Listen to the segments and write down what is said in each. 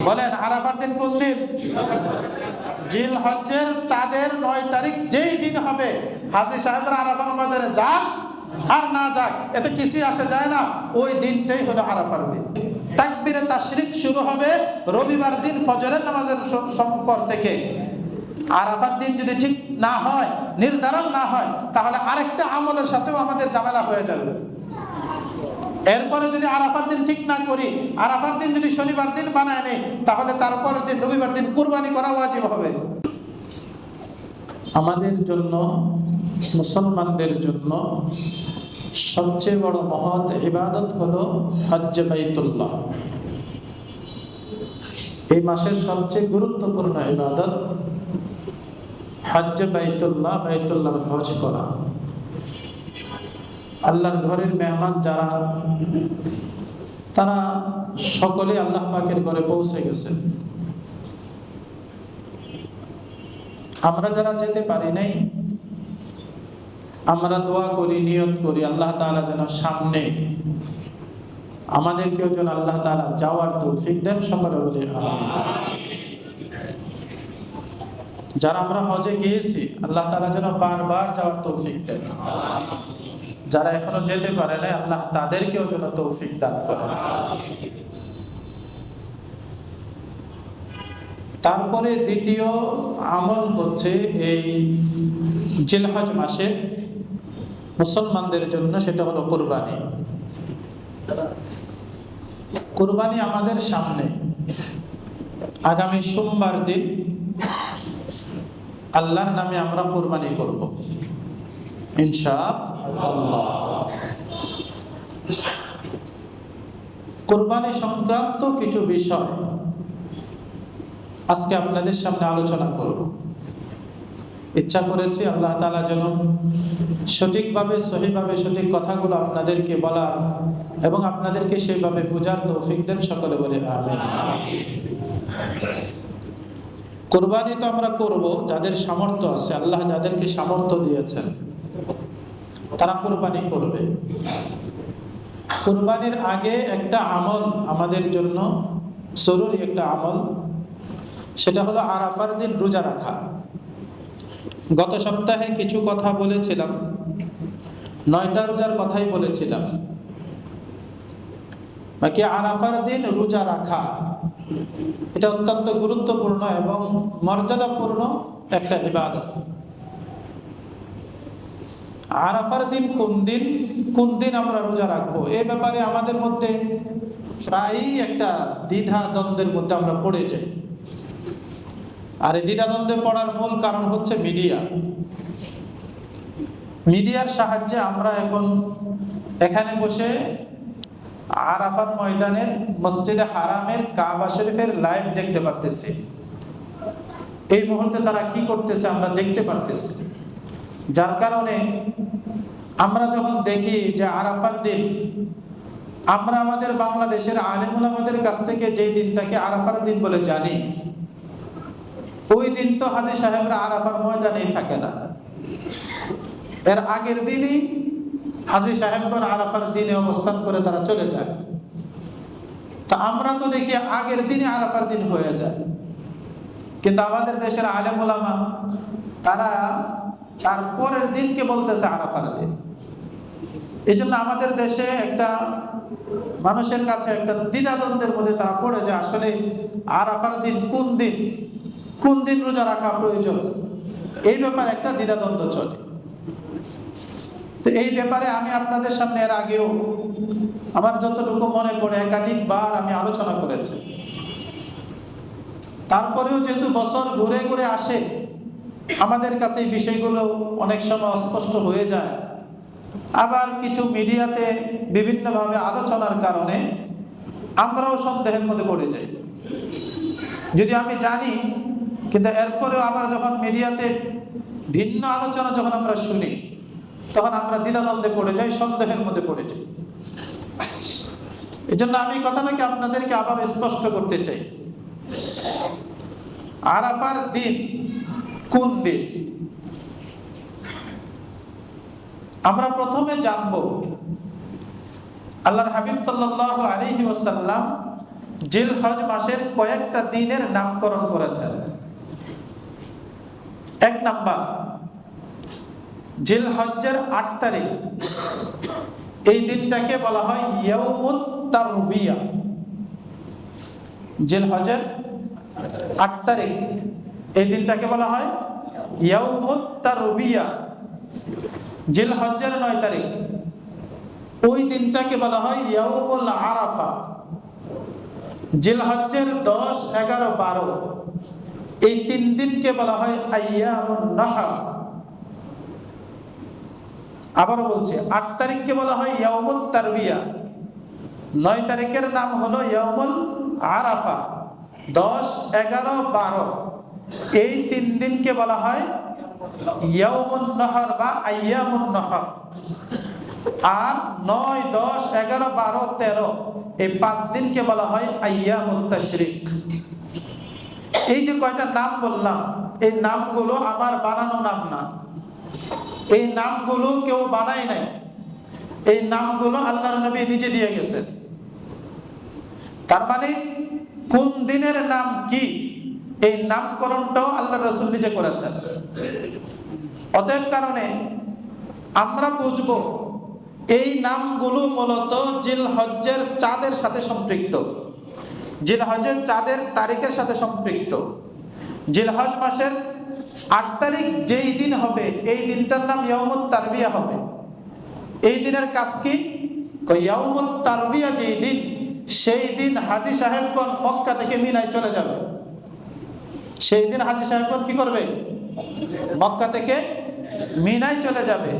বলেন আরাফার দিন কোন দিন? জিলহজ্জের চাঁদের 9 তারিখ যেই দিন হবে, হাজী সাহেবরা আরাফার ময়দানে যাক আর না যাক এতে কিছুই আসে যায় না, ওই দিনটাই হলো আরাফার দিন। তাকবীরে তাশরিক শুরু হবে রবিবার দিন ফজরের নামাজের পর থেকে। আরাফার দিন যদি ঠিক না হয়, নির্ধারণ না হয়, তাহলে আরেকটা আমলের সাথেও আমাদের ঝামেলা হয়ে যাবে। এরপরে যদি আরাফার দিন ঠিক না করি, আরাফার দিন যদি শনিবার দিন বানায় নেই, তাহলে তারপরের দিন রবিবার দিন কুরবানি করা ওয়াজিব হবে। আমাদের জন্য, মুসলমানদের জন্য সবচেয়ে বড় মহৎ ইবাদত হলো হজ্জে বাইতুল্লাহ। এই মাসের সবচেয়ে গুরুত্বপূর্ণ ইবাদত হজ্জে বাইতুল্লাহ, বাইতুল্লাহর হজ করা। আল্লাহর ঘরের মেহমান যারা, তারা সকলে আল্লাহ পাকের ঘরে পৌঁছে গেছেন। আমরা যারা যেতে পারি নাই, আমরা দোয়া করি, নিয়ত করি আল্লাহ তাআলা যেন সামনে আমাদেরকেও যেন আল্লাহ তাআলা যাওয়ার তৌফিক দেন। সকলে বলি আমিন। যারা আমরা হজে গিয়েছি, আল্লাহ তাআলা যেন বারবার যাওয়ার তৌফিক দেন। যারা এখনো যেতে পারে না, আল্লাহ তাদেরকেও যেন তৌফিক দান করেন। তারপরে দ্বিতীয় আমল হচ্ছে এই জিলহজ মাসের মুসলমানদের জন্য, সেটা হলো কুরবানি। কুরবানি আমাদের সামনে আগামী সোমবার দিন আল্লাহর নামে আমরা কুরবানি করব ইনশাআল্লাহ। কুরবানি সংক্রান্ত কিছু বিষয় আজকে আপনাদের সামনে আলোচনা করব। ইচ্ছা করেছি আল্লাহ তাআলা যেন সঠিকভাবে, সহিভাবে সঠিক কথাগুলো আপনাদেরকে বলার এবং আপনাদেরকে সেইভাবে বোঝার তৌফিক দেন। সকলে বলে আমিন। কুরবানি তো আমরা করব যাদের সামর্থ্য আছে, আল্লাহ যাদেরকে সামর্থ্য দিয়েছেন তারা কুরবানি করবে। কুরবানির আগে একটা আমল আমাদের জন্য জরুরি, একটা আমল, সেটা হলো আরাফার দিন রোজা রাখা। গত সপ্তাহে কিছু কথা বলেছিলাম, 9টা রোজার কথাই বলেছিলাম। বাকি আরাফার দিন রোজা রাখা এটা অত্যন্ত গুরুত্বপূর্ণ এবং মর্যাদাপূর্ণ একটা ইবাদত। আরাফার দিন কোন দিন আমরা রোজা রাখবো, এই ব্যাপারে আমাদের মধ্যে প্রায়ই একটা দ্বিধা দ্বন্দ্বের মধ্যে আমরা পড়ে যাই। আর এই দ্বিধাদ্বন্দ্বে পড়ার মূল কারণ হচ্ছে মিডিয়ার সাহায্যে আমরা এখন এখানে বসে আরাফার ময়দানের, মসজিদে হারামের, কাবা শরীফের লাইভ দেখতে পারতেছি। এই মুহূর্তে তারা কি করতেছে আমরা দেখতে পারতেছি। যার কারণে আমরা যখন দেখি যে আরাফার দিন, আমরা আমাদের বাংলাদেশের আলেম উলামাদের কাছ থেকে যেই দিনটাকে আরাফার দিন বলে জানি, ওই দিন তো হাজী সাহেবরা আরাফার ময়দানেই থাকে না। এর আগের দিনই হাজী সাহেবগণ আরাফার দিনে অবস্থান করে তারা চলে যায়। তা আমরা তো দেখি আগের দিনে আরাফার দিন হয়ে যায়, কিন্তু আমাদের দেশের আলেম উলামা তারা তার পরের দিনকে বলতেছে আরাফার দিন। এই জন্য আমাদের দেশে একটা মানুষের কাছে একটা দ্বিধাদ্বন্দ্বের মধ্যে তারা পড়ে যায়, আসলে আরাফার দিন কোন দিন রোজা রাখা প্রয়োজন, এই ব্যাপারে একটা দ্বিধাদ্বন্দ্ব চলে। তো এই ব্যাপারে আমি আপনাদের সামনে এর আগেও আমার যতটুকু মনে পড়ে একাধিকবার আমি আলোচনা করেছি। তারপরেও যেহেতু বছর ঘুরে ঘুরে আসে, আমাদের কাছে এই বিষয়গুলো অনেক সময় অস্পষ্ট হয়ে যায়। আবার কিছু মিডিয়াতে বিভিন্নভাবে আলোচনার কারণে আমরাও সন্দেহের মধ্যে পড়ে যাই। যদি আমি জানি, কিন্তু এরপরেও আবার যখন মিডিয়াতে ভিন্ন আলোচনা যখন আমরা শুনি, তখন আমরা দ্বিধাদ্বন্দ্বে পড়ে যাই, সন্দেহের মধ্যে পড়ে যাই। এই জন্য আমি কথাটাকে আপনাদেরকে আবার স্পষ্ট করতে চাই। আরাফার দিন কোন দিন আমরা প্রথমে জানব। আল্লাহর হাবিব সাল্লাল্লাহু আলাইহি ওয়াসাল্লাম জিলহজ মাসের কয়েকটা দিনের নামকরণ করেছেন। 1 নাম্বার, জিলহজ্জের 8 তারিখ, এই দিনটাকে বলা হয় ইয়াউমুত তারবিয়া। জিলহজের 8 তারিখ, এই দিনটাকে বলা হয় ইয়াউমুত তারবিয়া। জিলহজ্জের 9 তারিখ, ওই দিনটাকে বলা হয় ইয়াউমুল আরাফা। জিলহজ্জের 10, 11, 12, এই 3 দিনকে বলা হয় আইয়ামুন নাহর। আবারও বলছি, 8 তারিখকে বলা হয় ইয়াউমুত তারবিয়া, 9 তারিখের নাম হলো ইয়াউমুল আরাফা, 10, 11, 12 এই 3 দিনকে বলা হয় ইয়াউমুন নাহর বা আইয়ামুন নাহর। আর 9, 10, 11, 12, 13 এই 5 দিনকে বলা হয় আইয়ামুত তাশরিক। এই যে কয়টা নাম বললাম, এই নামগুলো আমার বানানো নাম না, এই নামগুলো কেউ বানায় নাই, এই নামগুলো আল্লাহর নবী নিজে দিয়ে গেছেন। তার মানে কোন দিনের নাম কি, এই নামকরণটাও আল্লাহর রাসূল নিজে করেছেন। অতএব কারণে আমরা বুঝবো এই নামগুলো মূলত জিলহজ্জের চাঁদের সাথে সম্পৃক্ত, জিলহজ্জের চাঁদের তারিখের সাথে সম্পৃক্ত। জিলহজ মাসের 8 তারিখ যেই দিন হবে, এই দিনটার নাম ইয়াউমুত তারবিয়া হবে। এই দিনের কাজ কি? ইয়াউমুত তারবিয়া যেই দিন, সেই দিন হাজী সাহেবগণ মক্কা থেকে মিনায় চলে যাবে। সেই দিন হাজী সাহেবগণ কি করবে? মক্কা থেকে মিনায় চলে যাবে।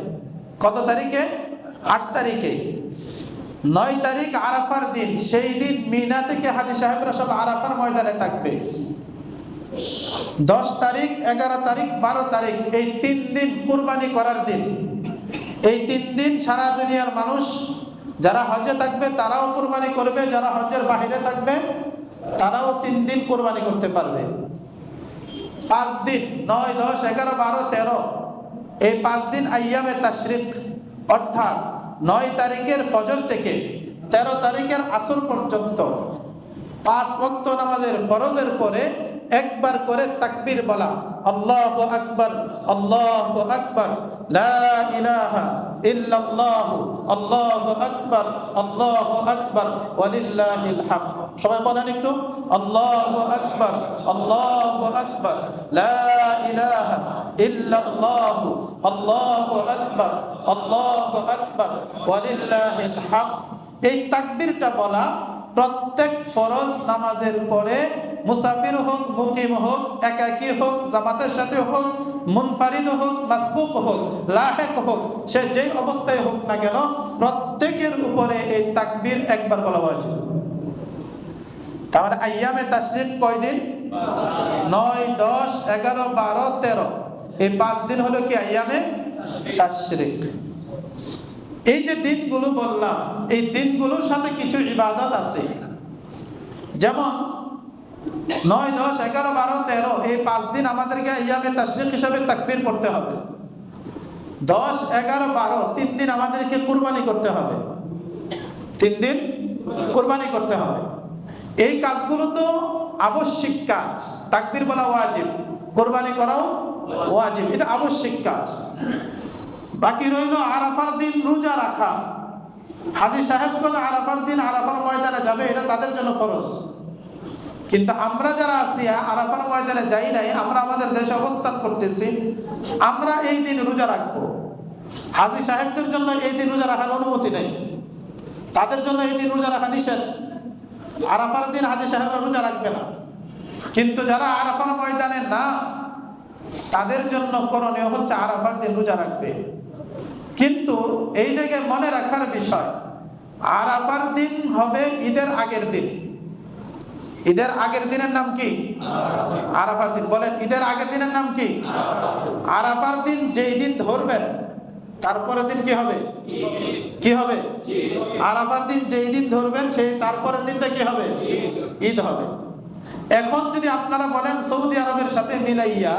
কত তারিখে? 8 তারিখে। 9 তারিখ আরাফার দিন, সেই দিন মিনা থেকে হাজী সাহেবরা সব আরাফার ময়দানে থাকবে। 10 তারিখ, 11 তারিখ, 12 তারিখ এই 3 দিন কুরবানি করার দিন। এই 3 দিন সারা দুনিয়ার মানুষ যারা হজে থাকবে তারাও কুরবানি করবে, যারা হজের বাইরে থাকবে তারাও 3 দিন কুরবানি করতে পারবে। 5 দিন 9, 10, 11, 12, 13 এই 5 দিন আইয়ামে তাশরিক, অর্থাৎ 9 তারিখের ফজর থেকে 13 তারিখের আসর পর্যন্ত 5 ওয়াক্ত নামাজের ফরজের পরে একবার করে তাকবীর বলা, আল্লাহু আকবার, আল্লাহু আকবার, লা ইলাহা ইল্লাল্লাহু, আল্লাহু আকবার, আল্লাহু আকবার, ওয়ালিল্লাহিল হামদ। সবাই বলেন একটু, আল্লাহু আকবার, আল্লাহু আকবার, লা ইলাহা ইল্লাল্লাহু, আল্লাহু আকবার, আল্লাহু আকবার, ওয়ালিল্লাহিল হামদ। এই তাকবীরটা বলা প্রত্যেক ফরজ নামাজের পরে, মুসাফির হোক, মুকিম হোক, একাকী হোক, জামাতের সাথে হোক, মুনফারিদ হোক, মাসবুক হোক, লাহেক হোক, সে যেই অবস্থায় হোক না কেন প্রত্যেকের উপরে এই তাকবীর একবার বলা হয়েছে। তাহলে আইয়ামে তাশরিক কয়দিন? 9, 10, 11, 12, 13 এই 5 দিন হলো কি আইয়ামে তাশরিক। এই যে দিনগুলো বললাম, এই দিনগুলোর সাথে কিছু ইবাদত আছে। যেমন 9, 10, 11, 12, 13 এই 5 দিন আমাদেরকে আইয়ামে তাশরিক হিসাবে তাকবীর পড়তে হবে। 10, 11, 12 3 দিন আমাদেরকে কুরবানি করতে হবে, 3 দিন কুরবানি করতে হবে। এই কাজগুলো তো আবশ্যিক কাজ, তাকবীর বলা ওয়াজিব, কুরবানি করাও ওয়াজিব, এটা আবশ্যিক কাজ। বাকি রইল আরাফার দিন রোজা রাখা। হাজী সাহেবগণ আরাফার দিন আরাফার ময়দানে যাবে, এটা তাদের জন্য ফরজ। কিন্তু আমরা যারা আছি আরাফার ময়দানে যাই নাই, আমরা আমাদের দেশে অবস্থান করতেছি, আমরা এই দিন রোজা রাখবো। হাজী সাহেবদের জন্য এই দিন রোজা রাখার অনুমতি নেই, তাদের জন্য এই দিন রোজা রাখা নিষেধ। আরাফার দিন হাজী সাহেবরা রোজা রাখবে না। কিন্তু যারা আরাফার ময়দানে না, তাদের জন্য করণীয় হচ্ছে আরাফার দিন রোজা রাখবে। কিন্তু এই জায়গায় মনে রাখার বিষয়, আরাফার দিন হবে ঈদের আগের দিন। ঈদের আগের দিনের নাম কি? আরাফার দিন। বলেন, ঈদের আগের দিনের নাম কি? আরাফার দিন যেই দিন ধরবেন তারপরের দিন কি হবে? কি হবে? আরাফার দিন যেই দিন ধরবেন সেই তারপরের দিনটা কি হবে? ঈদ হবে। এখন যদি আপনারা বলেন সৌদি আরবের সাথে মিলাইয়া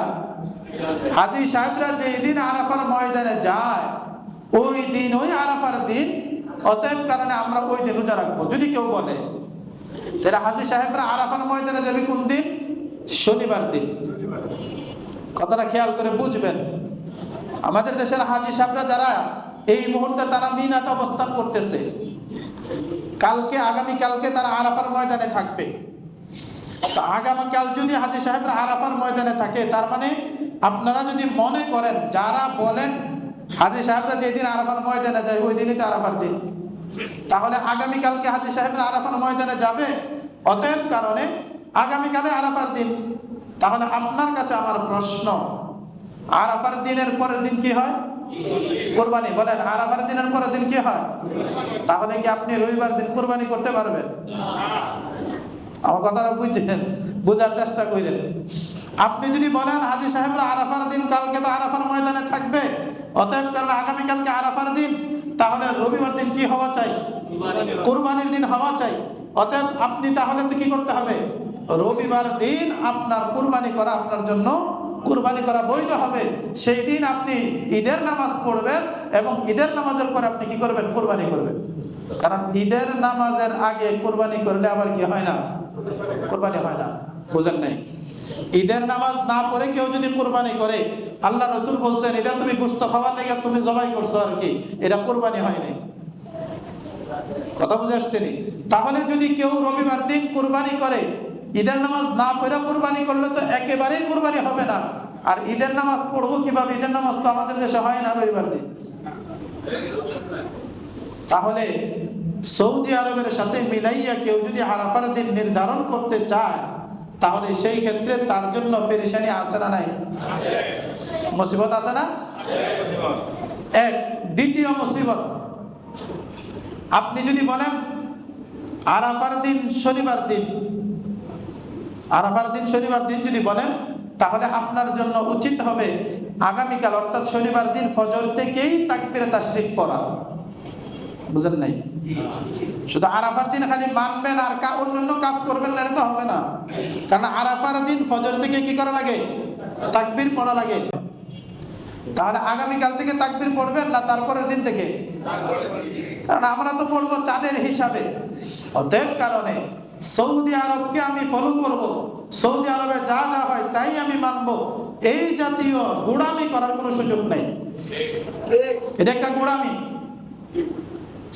হাজী সাহেবরা যেই দিন আরাফার ময়দানে যায় ওই দিন ওই আরাফার দিন, অতএব কারণে আমরা ওই দিন রোজা রাখবো, যদি কেউ বলে, যারা হাজী সাহেবরা আরাফার ময়দানে যাবে কোন দিন? শনিবার দিন। কথাটা খেয়াল করে বুঝবেন। আমাদের দেশের হাজী সাহেবরা যারা এই মুহূর্তে তারা মিনাতে অবস্থান করতেছে, কালকে আগামীকালকে তারা আরাফার ময়দানে থাকবে। তো আগামীকাল যদি হাজী সাহেবরা আরাফার ময়দানে থাকে, তার মানে আপনারা যদি মনে করেন, যারা বলেন হাজী সাহেবরা যেদিন আরাফার ময়দানে যায় ওই দিনই তো আরাফার দিন, তাহলে আগামীকালকে হাজী সাহেবরা আরাফার ময়দানে যাবে, অতএব কারণে আগামীকালে আরাফার দিন। তাহলে আপনার কাছে আমার প্রশ্ন, আরাফার দিনের পরের দিন কি হয়? কুরবানি। বলেন, আরাফার দিনের পরের দিন কি হয়? তাহলে কি আপনি রবিবার দিন কুরবানি করতে পারবেন? আমার কথাটা বুঝছেন? বোঝার চেষ্টা করেন। আপনি যদি বলেন হাজী সাহেবরা আরাফার দিন কালকে তো আরাফার ময়দানে থাকবে, অতএব কারণে আগামীকালকে আরাফার দিন, তাহলে রবিবার দিন কি হওয়া চাই? কুরবানির দিন হওয়া চাই। অতএব আপনি তাহলে তো কি করতে হবে? রবিবার দিন আপনার কুরবানি করা, আপনার জন্য কুরবানি করা বৈধ হবে। সেই দিন আপনি ঈদের নামাজ পড়বেন এবং ঈদের নামাজের পরে আপনি কি করবেন? কুরবানি করবেন। কারণ ঈদের নামাজের আগে কুরবানি করলে আবার কি হয় না? কুরবানি হয় না। বুঝেন নাই? ঈদের নামাজ না পড়ে কেউ যদি কুরবানি করে, আল্লাহ রাসূল বলছেন এটা তুমি গোশত খাওয়ার লেগে তুমি জবাই করছো আর কি, এটা কুরবানি হয় নাই। কথা বুঝে আসছে নি? তাহলে যদি কেউ রবিবার দিন কুরবানি করে, ঈদের নামাজ না পড়ে কুরবানি করলে তো একেবারেই কুরবানি হবে না। আর ঈদের নামাজ পড়বো কিভাবে? ঈদের নামাজ তো আমাদের দেশে হয় না রবিবার দিন। তাহলে সৌদি আরবের সাথে মিলাইয়া কেউ যদি আরাফার দিন নির্ধারণ করতে চায়, তাহলে সেই ক্ষেত্রে তার জন্য পেরেশানি আছে না নাই? মুসিবত আছে না? এক। দ্বিতীয় মুসিবত, আপনি যদি বলেন আরাফার দিন শনিবার দিন, আরাফার দিন শনিবার দিন যদি বলেন, তাহলে আপনার জন্য উচিত হবে আগামীকাল অর্থাৎ শনিবার দিন ফজর থেকেই তাকবীরে তাশরিক পড়া। বুঝেন নাই? শুধু আরাফার দিন খালি মানবেন আর অন্যান্য কাজ করবেন না, এটা তো হবে না। কারণ আরাফার দিন ফজর থেকে কি করা লাগে? তাকবীর পড়া লাগে। তাহলে আগামীকাল থেকে তাকবীর পড়বেন না তারপরের দিন থেকে? কারণ আমরা তো পড়বো চাঁদের হিসাবে। অতএব কারণে সৌদি আরবকে আমি ফলো করব, সৌদি আরবে যা যা হয় তাই আমি মানব, এই জাতীয় গোড়ামি করার কোনো সুযোগ নাই। এটা একটা গোড়ামি।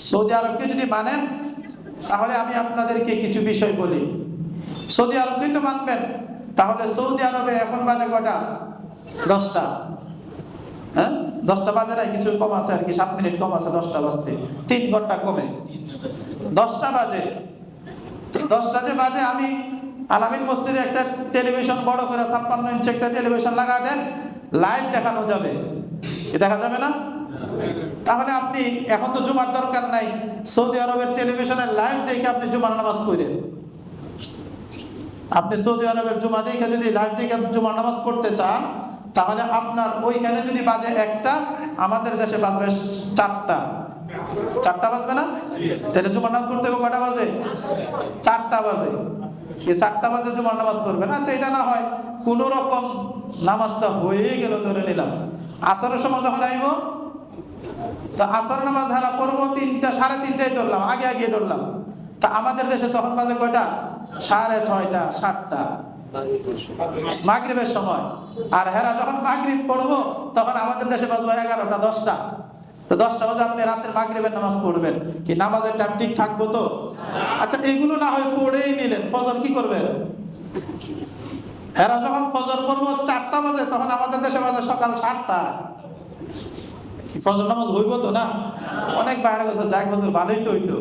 সৌদি আরবকে যদি মানেন, তাহলে আমি আপনাদেরকে কিছু বিষয় বলি। সৌদি আরবকে তো মানবেন, তাহলে সৌদি আরবে এখন বাজে কটা? 10টা। হ্যাঁ, 10টা বাজে নাই, কিছু কম আছে আর কি, 7 মিনিট কম আছে 10টা বাজতে, 3 ঘন্টা কমে 10টা বাজে। 10টা যে বাজে, আমি আলামিন মসজিদে একটা টেলিভিশন বড় করে 56 ইঞ্চি একটা টেলিভিশন লাগা দেন, লাইভ দেখানো যাবে। দেখা যাবে না? তাহলে আপনি এখন তো জুমার দরকার নাই, সৌদি আরবের টেলিভিশনের লাইভ দেখে আপনি জুমার নামাজ পড়েন। আপনি সৌদি আরবের জুমা দেখে যদি লাইভ দেখে জুমার নামাজ পড়তে চান, তাহলে আপনার ওইখানে যদি বাজে 1টা, আমাদের দেশে বাজবে 4টা। 4টা বাজবে না? তাহলে জুমার নামাজ পড়তে হবে কটা বাজে? 4টা বাজে। এই 4টা বাজে জুমার নামাজ পড়বেন। আচ্ছা, এটা না হয় কোন রকম নামাজটা হয়ে গেল, ধরে নিলাম। আসরের সময় যখন আইব, তো আসর নামাজ হারা পড়বো 3টা, 3:30টায় ধরলাম, আগে আগে ধরলাম। তা আমাদের দেশে তখন বাজে কয়টা? 6:30, 7টা, মাগরিবের সময়। আর হেরা যখন মাগরিব পড়বো, তখন আমাদের দেশে বাজবে 11টা, 10টা। তো 10টা বাজে আপনি রাতের মাগরিবের নামাজ পড়বেন, কি নামাজের টাইম ঠিক থাকবো তো? আচ্ছা, এইগুলো না হয় পড়েই নিলেন, ফজর কি করবেন? হেরা যখন ফজর পড়বো 4টা বাজে, তখন আমাদের দেশে বাজে সকাল 7টা। ফজর নামাজ হইব তো না? অনেক বাইরে গেছে, যাই ফজর ভালোই তো হইতো।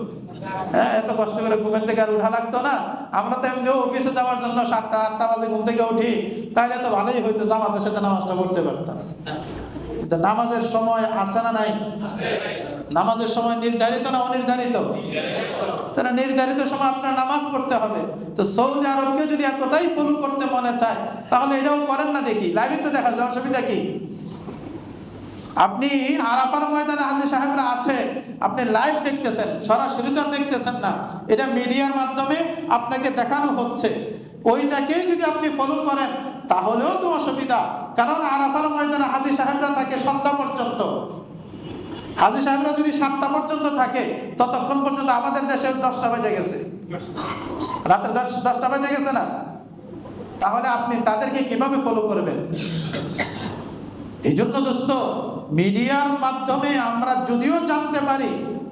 হ্যাঁ, এত কষ্ট করে ঘুমের থেকে আর উঠা লাগতো না। আমরা তো এমনিও অফিসে যাওয়ার জন্য 7টা, 8টা বাজে ঘুম থেকে উঠি, তাইলে তো ভালোই হইতো, জামাতের সাথে নামাজটা পড়তে পারতাম। কিন্তু নামাজের সময় আছে না নাই? নামাজের সময় নির্ধারিত না অনির্ধারিত? তারা নির্ধারিত সময় আপনার নামাজ পড়তে হবে। তো সৌদি আরবকে যদি এতটাই ফলো করতে মনে চায়, তাহলে এটাও করেন না দেখি, লাইভে তো দেখা যায়, অসুবিধা কি? আপনি আরাফার ময়দানে হাজী সাহেবরা আছে, আপনি লাইভ দেখতেছেন, সরাসরি তো আর দেখতেছেন না, এটা মিডিয়ার মাধ্যমে আপনাকে দেখানো হচ্ছে। ওইটাকেই যদি আপনি ফলো করেন, তাহলেও তো অসুবিধা। কারণ আরাফার ময়দানে হাজী সাহেবরা থাকে সন্ধ্যা পর্যন্ত। হাজী সাহেবরা যদি 7টা পর্যন্ত থাকে, ততক্ষণ পর্যন্ত আমাদের দেশে 10টা বেজে গেছে। রাতের 10টা বেজে গেছে না? তাহলে আপনি তাদেরকে কিভাবে ফলো করবেন? এই জন্য দোস্ত, মিডিয়ার মাধ্যমে আমরা যদিও জানতে পারি,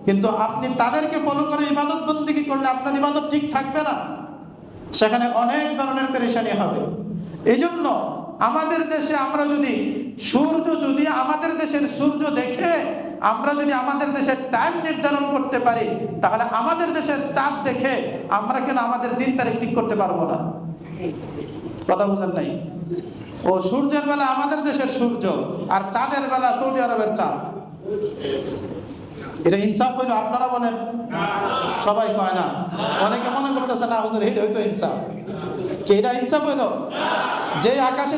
কিন্তু আপনি তাদেরকে ফলো করে ইবাদত বন্দেগী করলে আপনার ইবাদত ঠিক থাকবে না, সেখানে অনেক ধরনের পেরেশানি হবে। এই জন্য আমাদের দেশে আমরা যদি আমাদের দেশের সূর্য দেখে আমরা যদি আমাদের দেশের টাইম নির্ধারণ করতে পারি, তাহলে আমাদের দেশের চাঁদ দেখে আমরা কেন আমাদের দিন তারিখ ঠিক করতে পারবো না? কথা বুঝেন নাই? ও সূর্যের বেলা আমাদের দেশের সূর্য, আর চাঁদের বেলা সৌদি আরবের চাঁদ। এটা ইনসাফ হইলো? আপনারা বলেন। সবাই কয় না, অনেকে মনে করতেছে না হুজুর এটা হয়তো ইনসাফ। কি এটা ইনসাফ হইলো? যে আকাশে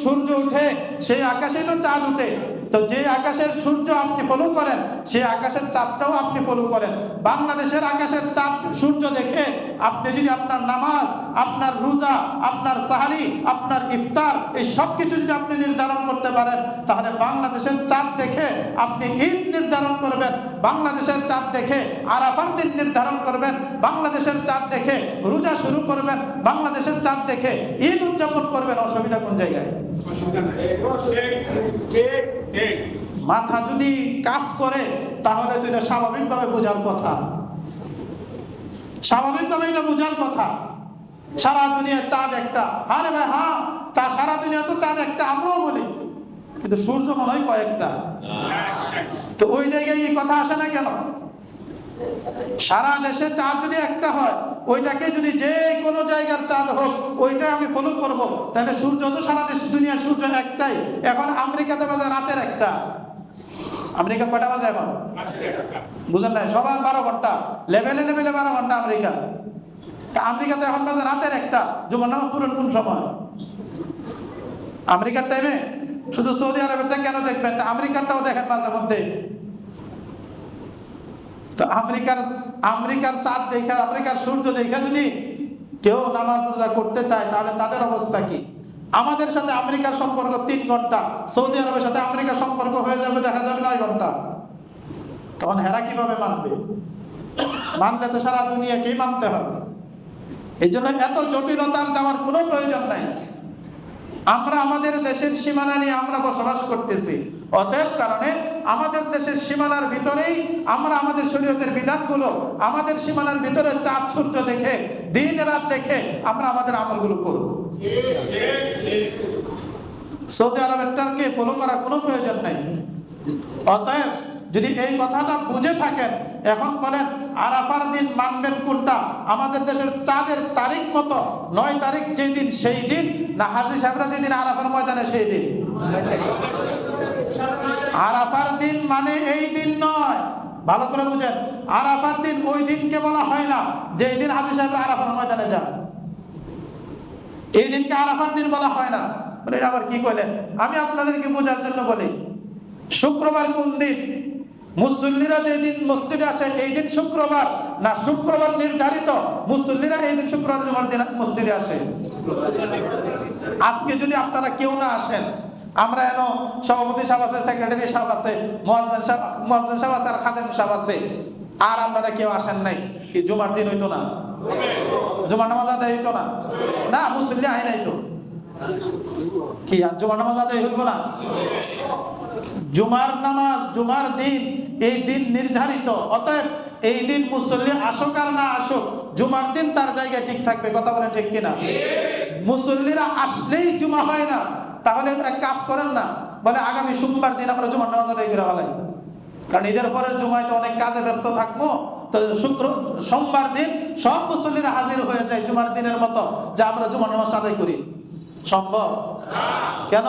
সূর্য উঠে সেই আকাশেই তো চাঁদ উঠে। তো যে আকাশের সূর্য আপনি ফলো করেন, সেই আকাশের চাঁদটাও আপনি ফলো করেন। বাংলাদেশের আকাশের চাঁদ সূর্য দেখে আপনি যদি আপনার নামাজ, আপনার রোজা, আপনার সাহারি, আপনার ইফতার এই সব কিছু যদি আপনি নির্ধারণ করতে পারেন, তাহলে বাংলাদেশের চাঁদ দেখে আপনি ঈদ নির্ধারণ করবেন, বাংলাদেশের চাঁদ দেখে আরাফার দিন নির্ধারণ করবেন, বাংলাদেশের চাঁদ দেখে রোজা শুরু করবেন, বাংলাদেশের চাঁদ দেখে ঈদ উদযাপন করবেন। অসুবিধা কোন জায়গায়? মাথা যদি কাজ করে তাহলে তো এটা স্বাভাবিকভাবে বোঝার কথা, স্বাভাবিকভাবে এটা বোঝার কথা। সারা দুনিয়া চাঁদ একটা, আরে ভাই হ্যাঁ, সারা দুনিয়া তো চাঁদ একটা, আমরাও বলি, কিন্তু সূর্য মনে হয় কয়েকটা। তো ওই জায়গায় এই কথা আসে না কেন? সারা দেশে চাঁদ যদি একটা হয়, ওইটাকে যদি যে কোনো জায়গার চাঁদ হোক ওইটা আমি ফলো করব, তাহলে সূর্য তো সারা দেশ দুনিয়ার সূর্য একটাই। এখন আমেরিকাতে বাজে রাতের একটা। আমেরিকা কয়টা বাজে এখন? বুঝেন নাই? সবার 12 ঘন্টা, লেভেলে 12 ঘন্টা আমেরিকা। তা আমেরিকাতে এখন বাজে রাতের একটা। জুমার নামাজ পড়েন কোন সময়? আমেরিকার টাইমে। শুধু সৌদি আরবেরটা কেন দেখবেন? তা আমেরিকারটাও দেখেন মাঝে মধ্যে। তো আমেরিকার চাঁদ দেখা, আমেরিকার সূর্য দেখা যদি কেউ নামাজ রোজা করতে চায়, তাহলে তাদের অবস্থা কি? আমাদের সাথে আমেরিকার সম্পর্ক 3 ঘন্টা, সৌদি আরবের সাথে আমেরিকার সম্পর্ক হয়ে যাবে দেখা যাবে 9 ঘন্টা। তখন হেরা কিভাবে মানবে? মানলে তো সারা দুনিয়াকেই মানতে হবে। এই জন্য এত জটিলতার যাওয়ার কোনো প্রয়োজন নাই। আমরা আমাদের দেশের সীমানা নিয়ে আমরা বসবাস করতেছি, অতএব কারণে আমাদের দেশের সীমানার ভিতরেই আমরা আমাদের শরীয়তের বিধানগুলো আমাদের সীমানার ভিতরে চাঁদ সূর্য দেখে, দিন রাত দেখে আমরা আমাদের আমলগুলো করব। সৌদি আরবেরটাকে ফলো করার কোনো প্রয়োজন নাই। অতএব যদি এই কথাটা বুঝে থাকেন, এখন বলেন আরাফার দিন মানবেন কোনটা? আমাদের দেশের চাঁদের তারিখ মতো 9 তারিখ যেদিন সেই দিন, না হাজী সাহেবরা যেদিন আরাফার ময়দানে সেই দিন? আরাফার দিন মানে এই দিন নয়, ভালো করে বুঝেন। আরাফার দিন ওই দিনকে বলা হয় না যে দিন হাজী সাহেবরা আরাফার ময়দানে যান, এই দিনকে আরাফার দিন বলা হয় না। বলে আবার কি কইলেন? আমি আপনাদেরকে বোঝার জন্য বলি, শুক্রবার কোন দিন? মুসল্লিরা যেদিন মসজিদে আসে এই দিন শুক্রবার, না শুক্রবার নির্ধারিত মুসল্লিরা এই দিন শুক্রবার জুমার দিন মসজিদে আসে? আজকে যদি আপনারা কেউ না আসেন, আমরা এন সভাপতি সাহেব আছে, সেক্রেটারি সাহেব আছে, মুয়াজ্জিন সাহেব আছে, আর খাদেম সাহেব আছে, আর আপনারা কেউ আসেন নাই, কি জুমার দিন হইতো না? জুমার নামাজ আদায় হইতো না? না, মুসল্লি আয় নাই তো, কি আর জুমার নামাজ আদায় হইব না? জুমার নামাজ, জুমার দিন, এই দিন নির্ধারিত। অতএব এই দিন মুসল্লি আসুক আর না আসুক, জুমার দিন তার জায়গায় ঠিক থাকবে। কথা বলেন ঠিক কিনা? মুসল্লিরা আসলেই জুমা হয় না, তাহলে এক কাজ করেন না, বলে আগামী সোমবার দিন আমরা জুমার নামাজ আদায় করে ফেলাই, কারণ ঈদের পরের জুমায় তো অনেক কাজে ব্যস্ত থাকবো। তো সোমবার দিন সব মুসল্লিরা হাজির হয়ে যায় জুমার দিনের মতো, যে আমরা জুমার নামাজ আদায় করি। সম্ভব? কেন?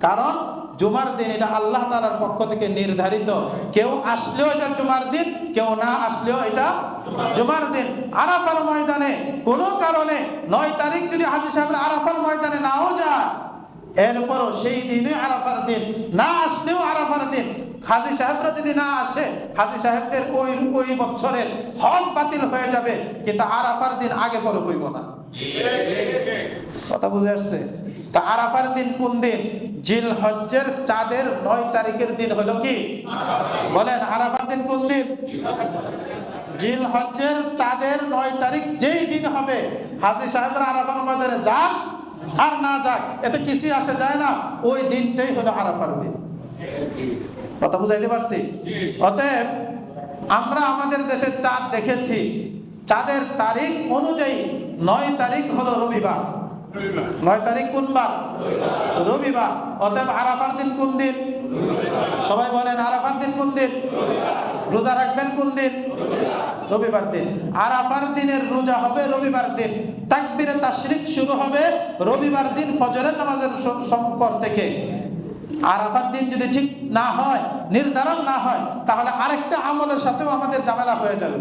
কারণ জুমার দিন এটা আল্লাহ তাআলার পক্ষ থেকে নির্ধারিত। কেউ আসলেও এটা জুমার দিন, কেউ না আসলেও এটা জুমার দিন। আরাফার ময়দানে কোনো কারণে 9 তারিখ যদি হাজী সাহেবরা আরাফার ময়দানে নাও যায়, এরপরও সেই দিনে আরাফার দিন, না আসলেও আরাফার দিন। হাজী সাহেবরা যদি না আসে, হাজী সাহেবদের ওই বছরের হজ বাতিল হয়ে যাবে, কিন্তু আরাফার দিন আগে পরে হইব না। কথা বুঝে আসছে? তা আরাফার দিন কোন দিন? জিলহজ্জের চাঁদের 9 তারিখের দিন হলো কি? বলেন আরাফার দিন কোন দিন? জিলহজ্জের চাঁদের 9 তারিখ যেই দিন হবে, হাজী সাহেবরা আরাফার ময়দানে যাক আর না যাক এতে কিছু আসে যায় না, ওই দিনটাই হলো আরাফার দিন। কথা বুঝাইতে পারছি? অতএব আমরা আমাদের দেশে চাঁদ দেখেছি, চাঁদের তারিখ অনুযায়ী 9 তারিখ হলো রবিবার। 9 তারিখ কোন বার? রবিবার। অতএব আরাফার দিন কোন দিন? সবাই বলেন আরাফার দিন কোন দিন? রোজা রাখবেন কোন দিন? রবিবার দিন। আরাফার দিনের রোজা হবে রবিবার দিন। তাকবীরে তাশরিক শুরু হবে রবিবার দিন ফজরের নামাজের পর থেকে। আরাফার দিন যদি ঠিক না হয়, নির্ধারণ না হয়, তাহলে আরেকটা আমলের সাথেও আমাদের ঝামেলা হয়ে যাবে।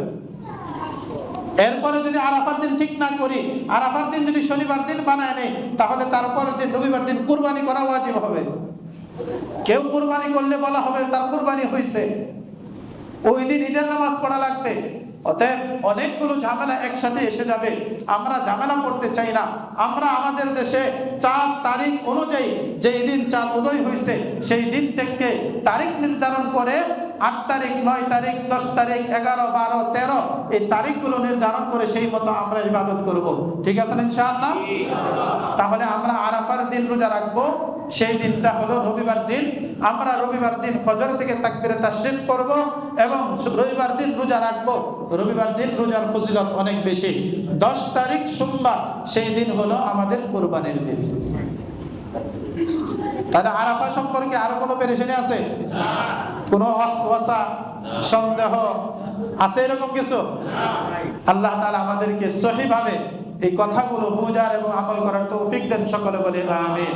এরপরে যদি আরাফার দিন ঠিক না করি, আরাফার দিন যদি শনিবার দিন বানায় নেই, তাহলে তারপরের দিন রবিবার দিন কুরবানি করা ওয়াজিব হবে। কেউ কুরবানি করলে বলা হবে তার কুরবানি হয়েছে, ওই দিন ঈদের নামাজ পড়া লাগবে। অতএব অনেকগুলো ঝামেলা একসাথে এসে যাবে। আমরা ঝামেলা করতে চাই না। আমরা আমাদের দেশে চাঁদ তারিখ অনুযায়ী যেই দিন চাঁদ উদয় হয়েছে সেই দিন থেকে তারিখ নির্ধারণ করে 8 তারিখ, 9 তারিখ, 10 তারিখ, 11, 12, 13 এই তারিখগুলো নির্ধারণ করে সেই মতো আমরা ইবাদত করব। ঠিক আছে ইনশাআল্লাহ? তাহলে আমরা আরাফার দিন রোজা রাখবো, সেই দিনটা হলো রবিবার দিন। আমরা রবিবার দিন ফজর থেকে তাকবীরে তাশরিক করব এবং রবিবার দিন রোজা রাখবো। রবিবার দিন রোজার ফজিলত অনেক বেশি। 10 তারিখ সোমবার, সেই দিন হলো আমাদের কুরবানির দিন। তাহলে আরাফা সম্পর্কে আরো কোনো পেরেশানি আছে? কোনো ওয়াসওয়াসা, সন্দেহ আছে এরকম কিছু? আল্লাহ তাআলা আমাদেরকে সহিভাবে এই কথাগুলো বোঝার এবং আমল করার তৌফিক দেন। সকলে বলে আমিন।